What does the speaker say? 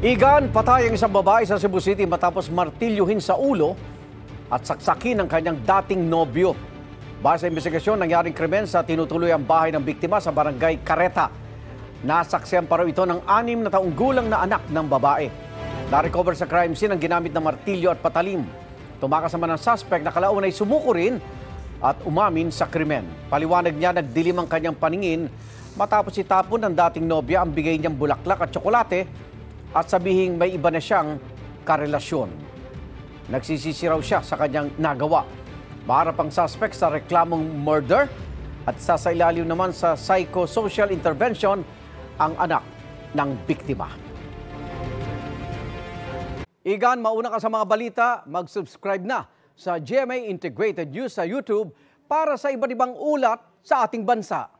Igan, patay ang isang babae sa Cebu City matapos martilyuhin sa ulo at saksakin ang kanyang dating nobyo. Base sa investigasyon, nangyaring krimen sa tinutuloy ang bahay ng biktima sa barangay Careta. Nasaksihan pa raw ito ng 6 na taong gulang na anak ng babae. Na-recover sa crime scene ang ginamit na martilyo at patalim. Tumakas naman ang suspect na kalaunay sumuko rin at umamin sa krimen. Paliwanag niya, nagdilim ang kanyang paningin matapos itapon ng dating nobya ang bigay niyang bulaklak at tsokolate at sabihing may iba na siyang karelasyon. Nagsisisi raw siya sa kanyang nagawa. Maharap ang suspect sa reklamong murder at sasailalim naman sa psychosocial intervention ang anak ng biktima. Igan, mauna ka sa mga balita, mag-subscribe na sa GMA Integrated News sa YouTube para sa iba't ibang ulat sa ating bansa.